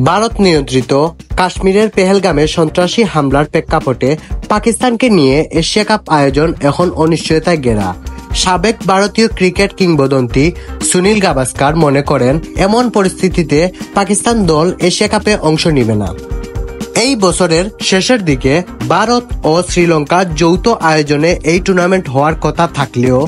ভারত নিয়ন্ত্রিত কাশ্মীরের পেহেলগামে সন্ত্রাসী হামলার প্রেক্ষাপটে পাকিস্তানকে নিয়ে এশিয়া কাপ আয়োজন এখন অনিশ্চয়তায় ঘেরা। সাবেক ভারতীয় ক্রিকেট কিংবদন্তি সুনীল গাভাস্কার মনে করেন, এমন পরিস্থিতিতে পাকিস্তান দল এশিয়া কাপে অংশ নেবে না। এই বছরের শেষের দিকে ভারত ও শ্রীলঙ্কার যৌথ আয়োজনে এই টুর্নামেন্ট হওয়ার কথা থাকলেও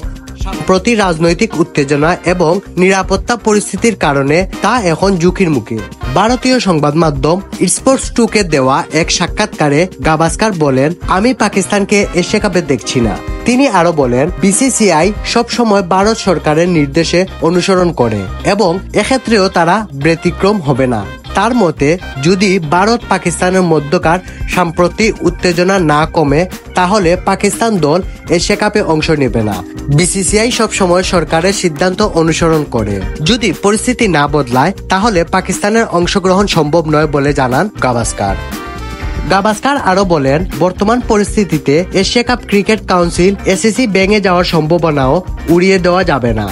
প্রতি রাজনৈতিক উত্তেজনা এবং নিরাপত্তা পরিস্থিতির কারণে তা এখন ঝুঁকির মুখে। ভারতীয় সংবাদ মাধ্যম স্পোর্টস 2কে দেওয়া এক সাক্ষাৎকারে গাভাস্কার বলেন, আমি পাকিস্তানকে এশিয়া কাপে দেখছি না। তিনি আরো বলেন, বিসিসিআই সবসময় ভারত সরকারের নির্দেশে অনুসরণ করে এবং এক্ষেত্রেও তারা ব্যতিক্রম হবে না। তার মতে, যদি ভারত পাকিস্তানের মধ্যকার সাম্প্রতিক উত্তেজনা না কমে তাহলে পাকিস্তান দল এশিয়া কাপে অংশ নেবে না। বিসিসিআই সবসময় সরকারের সিদ্ধান্ত অনুসরণ করে। যদি পরিস্থিতি না বদলায় তাহলে পাকিস্তানের অংশগ্রহণ সম্ভব নয় বলে জানান গাভাস্কার আরো বলেন, বর্তমান পরিস্থিতিতে Asia cup cricket council ACC ভেঙে যাওয়ার সম্ভাবনাও উড়িয়ে দেওয়া যাবে না।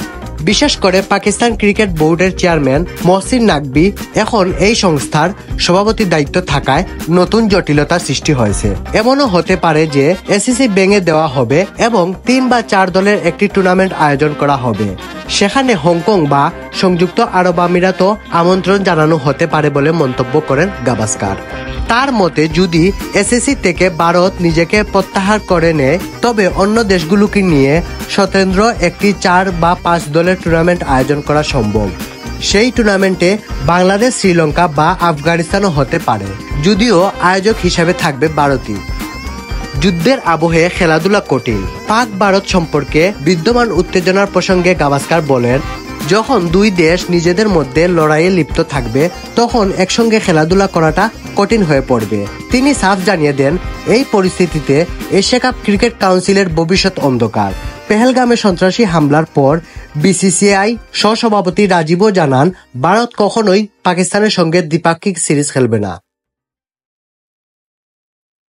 বিশেষ করে পাকিস্তান ক্রিকেট বোর্ডের চেয়ারম্যান মহসিন নাকভি এখন এই সংস্থার সভাপতির দায়িত্ব থাকায় নতুন জটিলতা সৃষ্টি হয়েছে। এমনও হতে পারে যে এসিসি ভেঙে দেওয়া হবে এবং 3 বা 4 দলের একটি টুর্নামেন্ট আয়োজন করা হবে। সেখানে হংকং বা সংযুক্ত আরব আমিরাতও আমন্ত্রণ জানানো হতে পারে বলে মন্তব্য করেন গাভাস্কার। তার মতে, যদি এসিসি থেকে ভারত নিজেকে প্রত্যাহার করে নেয় তবে অন্য দেশগুলোকে নিয়ে স্বতন্ত্র একটি 4 বা 5 দলের টুর্নামেন্ট আয়োজন করা সম্ভব। সেই টুর্নামেন্টে বাংলাদেশ, শ্রীলঙ্কা বা আফগানিস্তানও হতে পারে, যদিও আয়োজক হিসাবে থাকবে ভারতই। যুদ্ধের আবহে খেলাধুলা কঠিন। পাক ভারত সম্পর্কে বিদ্যমান উত্তেজনার প্রসঙ্গে গাভাস্কার বলেন, যখন 2 দেশ নিজেদের মধ্যে লড়াইয়ে লিপ্ত থাকবে তখন একসঙ্গে খেলাধুলা করাটা কঠিন হয়ে পড়বে। তিনি সাফ জানিয়ে দেন, এই পরিস্থিতিতে এশিয়া কাপ ক্রিকেট কাউন্সিলের ভবিষ্যৎ অন্ধকার। পেহেলগামে সন্ত্রাসী হামলার পর বিসিসিআই সহসভাপতি রাজীবও জানান, ভারত কখনোই পাকিস্তানের সঙ্গে দ্বিপাক্ষিক সিরিজ খেলবে না।